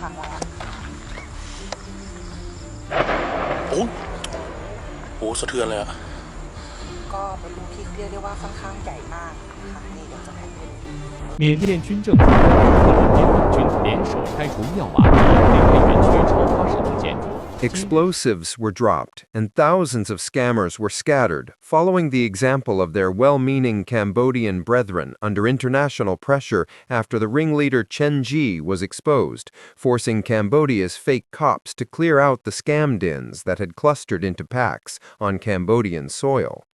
อะค่ะโอ้โหสะเทือนเลยอะก็เป็นลูกที่เรียกได้ว่าค่อนข้างใหญ่มากค่ะนี่เดี๋ยวจะแผ่นให้ดู缅甸军政府和缅甸军联手拆除妙瓦底内海园区超80栋建筑。 Explosives were dropped, and thousands of scammers were scattered, following the example of their well-meaning Cambodian brethren under international pressure after the ringleader Chen Ji was exposed, forcing Cambodia's fake cops to clear out the scam dens that had clustered into packs on Cambodian soil.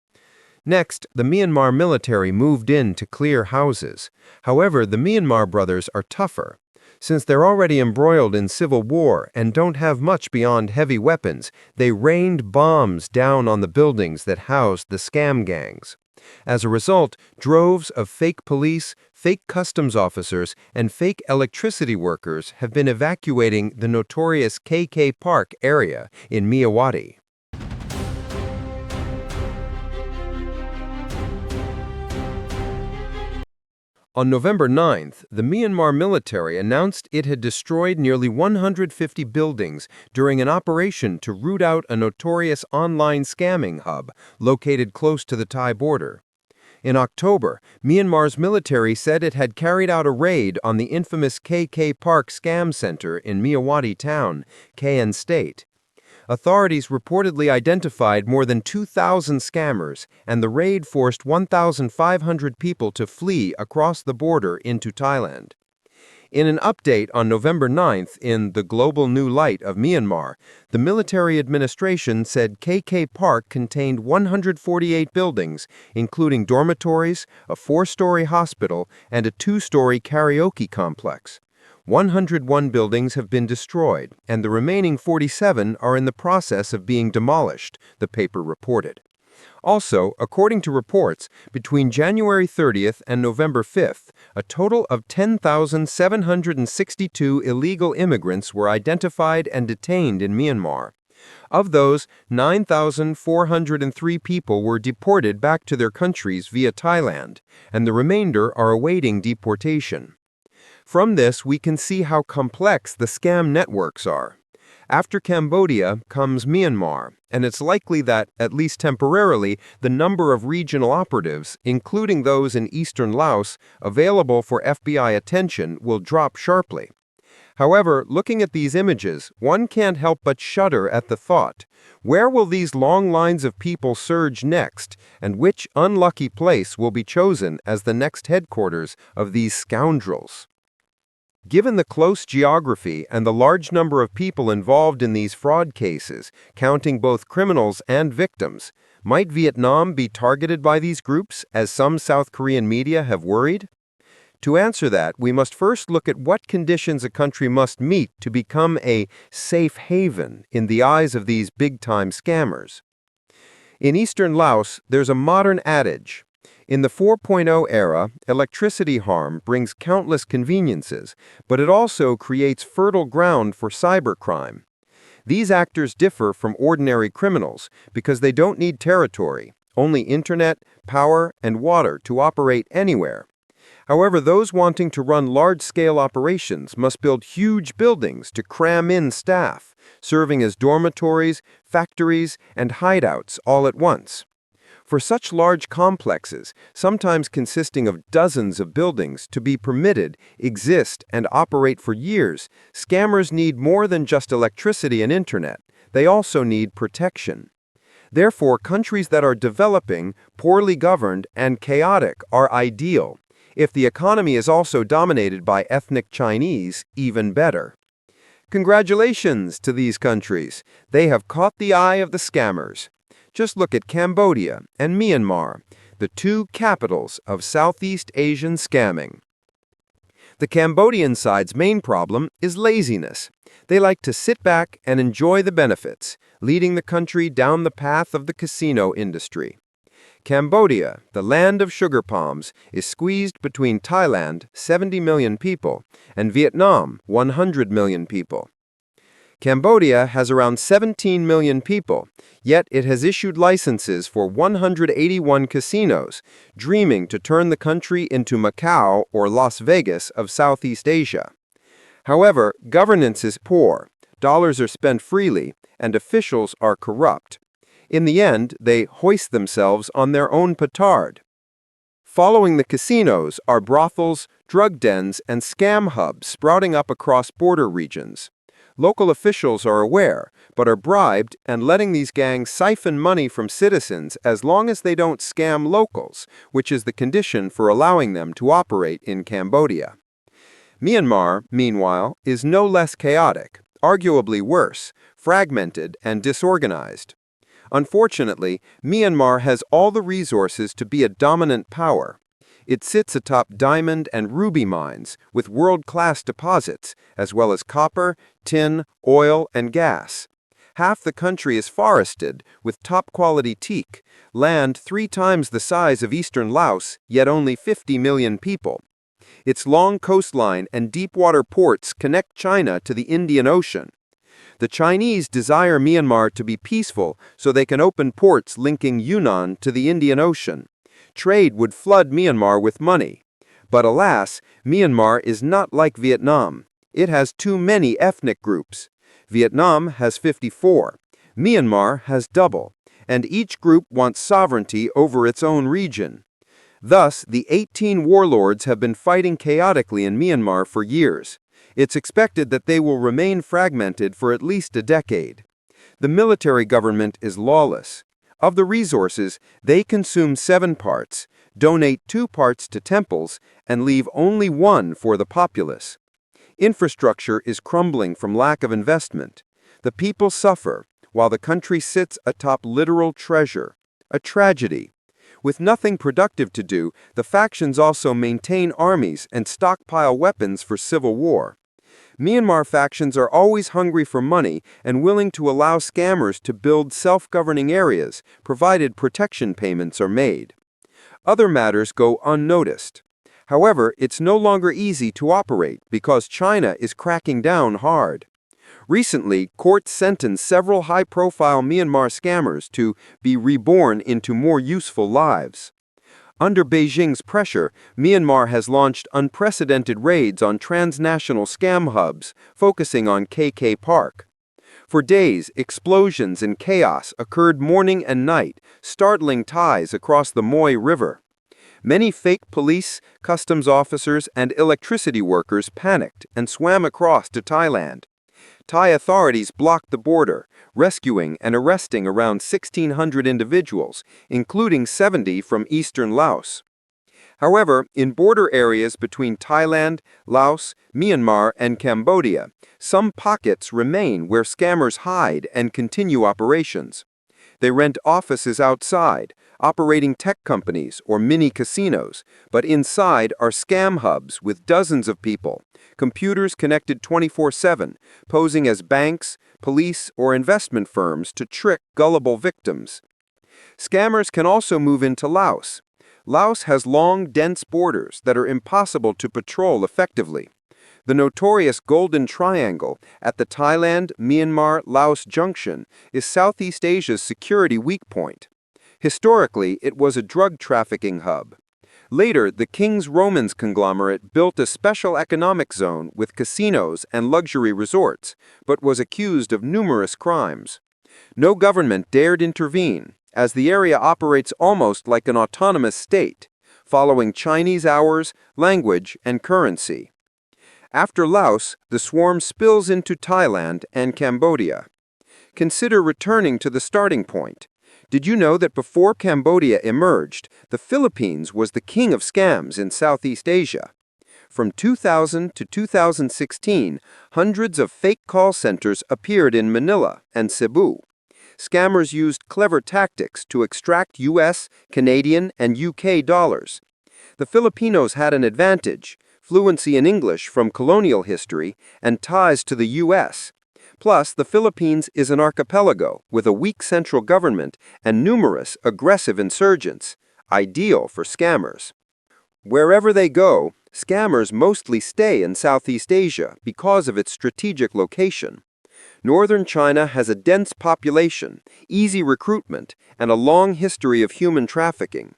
Next, the Myanmar military moved in to clear houses. However, the Myanmar brothers are tougher. Since they're already embroiled in civil war and don't have much beyond heavy weapons, they rained bombs down on the buildings that housed the scam gangs. As a result, droves of fake police, fake customs officers, and fake electricity workers have been evacuating the notorious KK Park area in Myawaddy. On November 9th, the Myanmar military announced it had destroyed nearly 150 buildings during an operation to root out a notorious online scamming hub located close to the Thai border. In October, Myanmar's military said it had carried out a raid on the infamous KK Park scam center in Myawaddy town, KN State. Authorities reportedly identified more than 2,000 scammers, and the raid forced 1,500 people to flee across the border into Thailand. In an update on November 9th in The Global New Light of Myanmar, the military administration said KK Park contained 148 buildings, including dormitories, a 4-story hospital, and a 2-story karaoke complex. 101 buildings have been destroyed, and the remaining 47 are in the process of being demolished, the paper reported. Also, according to reports, between January 30th and November 5th, a total of 10,762 illegal immigrants were identified and detained in Myanmar. Of those, 9,403 people were deported back to their countries via Thailand, and the remainder are awaiting deportation. From this, we can see how complex the scam networks are. After Cambodia comes Myanmar, and it's likely that, at least temporarily, the number of regional operatives, including those in eastern Laos, available for FBI attention will drop sharply. However, looking at these images, one can't help but shudder at the thought, where will these long lines of people surge next, and which unlucky place will be chosen as the next headquarters of these scoundrels? Given the close geography and the large number of people involved in these fraud cases, counting both criminals and victims, might Vietnam be targeted by these groups, as some South Korean media have worried? To answer that, we must first look at what conditions a country must meet to become a safe haven in the eyes of these big-time scammers. In eastern Laos, there's a modern adage. In the 4.0 era, electricity harm brings countless conveniences, but it also creates fertile ground for cybercrime. These actors differ from ordinary criminals because they don't need territory, only internet, power, and water to operate anywhere. However, those wanting to run large-scale operations must build huge buildings to cram in staff, serving as dormitories, factories, and hideouts all at once. For such large complexes, sometimes consisting of dozens of buildings, to be permitted, exist, and operate for years, scammers need more than just electricity and internet. They also need protection. Therefore, countries that are developing, poorly governed, and chaotic are ideal. If the economy is also dominated by ethnic Chinese, even better. Congratulations to these countries. They have caught the eye of the scammers. Just look at Cambodia and Myanmar, the two capitals of Southeast Asian scamming. The Cambodian side's main problem is laziness. They like to sit back and enjoy the benefits, leading the country down the path of the casino industry. Cambodia, the land of sugar palms, is squeezed between Thailand, 70 million people, and Vietnam, 100 million people. Cambodia has around 17 million people, yet it has issued licenses for 181 casinos, dreaming to turn the country into Macau or Las Vegas of Southeast Asia. However, governance is poor, dollars are spent freely, and officials are corrupt. In the end, they hoist themselves on their own petard. Following the casinos are brothels, drug dens, and scam hubs sprouting up across border regions. Local officials are aware, but are bribed and letting these gangs siphon money from citizens as long as they don't scam locals, which is the condition for allowing them to operate in Cambodia. Myanmar, meanwhile, is no less chaotic, arguably worse, fragmented and disorganized. Unfortunately, Myanmar has all the resources to be a dominant power. It sits atop diamond and ruby mines with world-class deposits, as well as copper, tin, oil, and gas. Half the country is forested with top-quality teak, land 3 times the size of eastern Laos, yet only 50 million people. Its long coastline and deep-water ports connect China to the Indian Ocean. The Chinese desire Myanmar to be peaceful so they can open ports linking Yunnan to the Indian Ocean. Trade would flood Myanmar with money. But alas, Myanmar is not like Vietnam. It has too many ethnic groups. Vietnam has 54. Myanmar has double. And each group wants sovereignty over its own region. Thus, the 18 warlords have been fighting chaotically in Myanmar for years. It's expected that they will remain fragmented for at least a decade. The military government is lawless. Of the resources, they consume 7 parts, donate 2 parts to temples, and leave only 1 for the populace. Infrastructure is crumbling from lack of investment. The people suffer, while the country sits atop literal treasure. A tragedy. With nothing productive to do, the factions also maintain armies and stockpile weapons for civil war. Myanmar factions are always hungry for money and willing to allow scammers to build self-governing areas, provided protection payments are made. Other matters go unnoticed. However, it's no longer easy to operate because China is cracking down hard. Recently, courts sentenced several high-profile Myanmar scammers to be reborn into more useful lives. Under Beijing's pressure, Myanmar has launched unprecedented raids on transnational scam hubs, focusing on KK Park. For days, explosions and chaos occurred morning and night, startling ties across the Moi River. Many fake police, customs officers, and electricity workers panicked and swam across to Thailand. Thai authorities blocked the border, rescuing and arresting around 1,600 individuals, including 70 from eastern Laos. However, in border areas between Thailand, Laos, Myanmar, and Cambodia, some pockets remain where scammers hide and continue operations. They rent offices outside, operating tech companies or mini casinos, but inside are scam hubs with dozens of people, computers connected 24/7, posing as banks, police, or investment firms to trick gullible victims. Scammers can also move into Laos. Laos has long, dense borders that are impossible to patrol effectively. The notorious Golden Triangle at the Thailand-Myanmar-Laos junction is Southeast Asia's security weak point. Historically, it was a drug trafficking hub. Later, the King's Romans conglomerate built a special economic zone with casinos and luxury resorts, but was accused of numerous crimes. No government dared intervene, as the area operates almost like an autonomous state, following Chinese hours, language, and currency. After Laos, the swarm spills into Thailand and Cambodia. Consider returning to the starting point. Did you know that before Cambodia emerged, the Philippines was the king of scams in Southeast Asia? From 2000 to 2016, hundreds of fake call centers appeared in Manila and Cebu. Scammers used clever tactics to extract US, Canadian, and UK dollars. The Filipinos had an advantage: fluency in English from colonial history, and ties to the U.S. Plus, the Philippines is an archipelago with a weak central government and numerous aggressive insurgents, ideal for scammers. Wherever they go, scammers mostly stay in Southeast Asia because of its strategic location. Northern China has a dense population, easy recruitment, and a long history of human trafficking.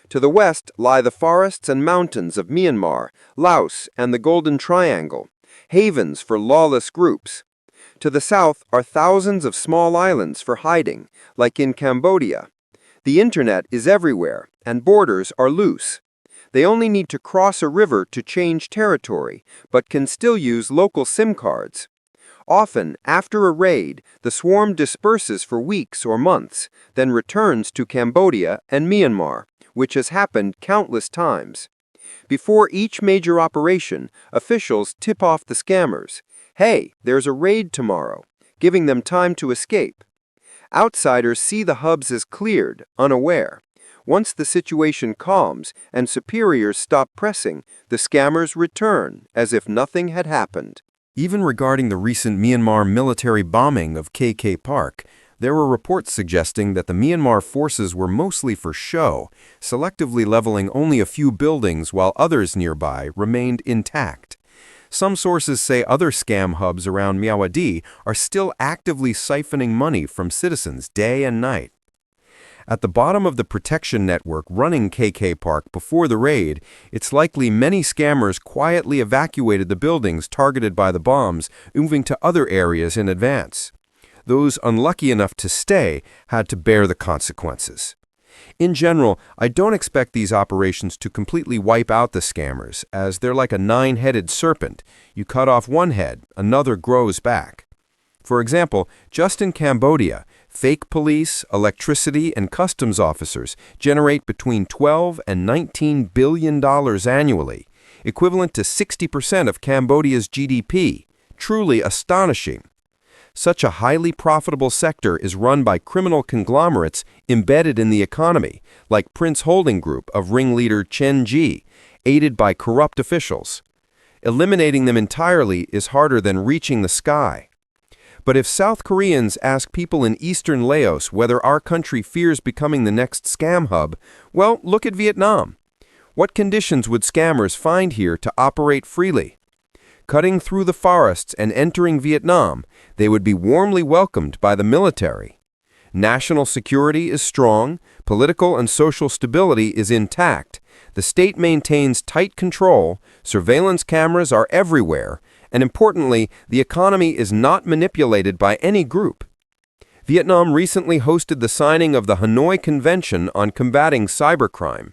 To the west lie the forests and mountains of Myanmar, Laos, and the Golden Triangle, havens for lawless groups. To the south are thousands of small islands for hiding, like in Cambodia. The internet is everywhere, and borders are loose. They only need to cross a river to change territory, but can still use local SIM cards. Often, after a raid, the swarm disperses for weeks or months, then returns to Cambodia and Myanmar, which has happened countless times. Before each major operation, officials tip off the scammers. Hey, there's a raid tomorrow, giving them time to escape. Outsiders see the hubs as cleared, unaware. Once the situation calms and superiors stop pressing, the scammers return as if nothing had happened. Even regarding the recent Myanmar military bombing of KK Park, there were reports suggesting that the Myanmar forces were mostly for show, selectively leveling only a few buildings while others nearby remained intact. Some sources say other scam hubs around Myawaddy are still actively siphoning money from citizens day and night. At the bottom of the protection network running KK Park before the raid, it's likely many scammers quietly evacuated the buildings targeted by the bombs, moving to other areas in advance. Those unlucky enough to stay had to bear the consequences. In general, I don't expect these operations to completely wipe out the scammers, as they're like a nine-headed serpent. You cut off one head, another grows back. For example, just in Cambodia, fake police, electricity, and customs officers generate between $12 and $19 billion annually, equivalent to 60% of Cambodia's GDP. Truly astonishing. Such a highly profitable sector is run by criminal conglomerates embedded in the economy, like Prince Holding Group of ringleader Chen Ji, aided by corrupt officials. Eliminating them entirely is harder than reaching the sky. But if South Koreans ask people in eastern Laos whether our country fears becoming the next scam hub, well, look at Vietnam. What conditions would scammers find here to operate freely? Cutting through the forests and entering Vietnam, they would be warmly welcomed by the military. National security is strong, political and social stability is intact, the state maintains tight control, surveillance cameras are everywhere, and importantly, the economy is not manipulated by any group. Vietnam recently hosted the signing of the Hanoi Convention on Combating Cybercrime.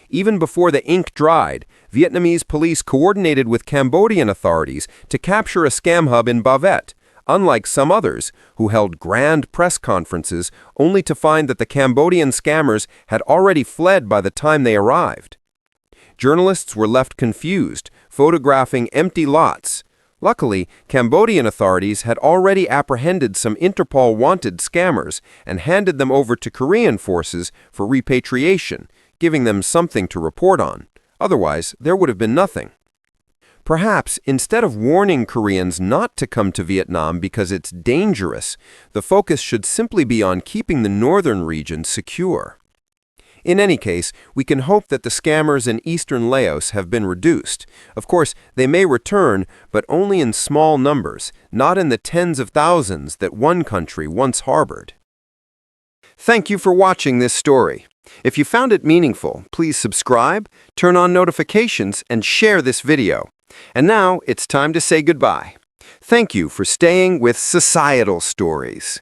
Even before the ink dried, Vietnamese police coordinated with Cambodian authorities to capture a scam hub in Ba Viet, unlike some others who held grand press conferences only to find that the Cambodian scammers had already fled by the time they arrived. Journalists were left confused, photographing empty lots. Luckily, Cambodian authorities had already apprehended some Interpol-wanted scammers and handed them over to Korean forces for repatriation, giving them something to report on. Otherwise, there would have been nothing. Perhaps, instead of warning Koreans not to come to Vietnam because it's dangerous, the focus should simply be on keeping the northern region secure. In any case, we can hope that the scammers in eastern Laos have been reduced. Of course, they may return, but only in small numbers, not in the tens of thousands that one country once harbored. Thank you for watching this story. If you found it meaningful, please subscribe, turn on notifications, and share this video. And now it's time to say goodbye. Thank you for staying with Societal Stories.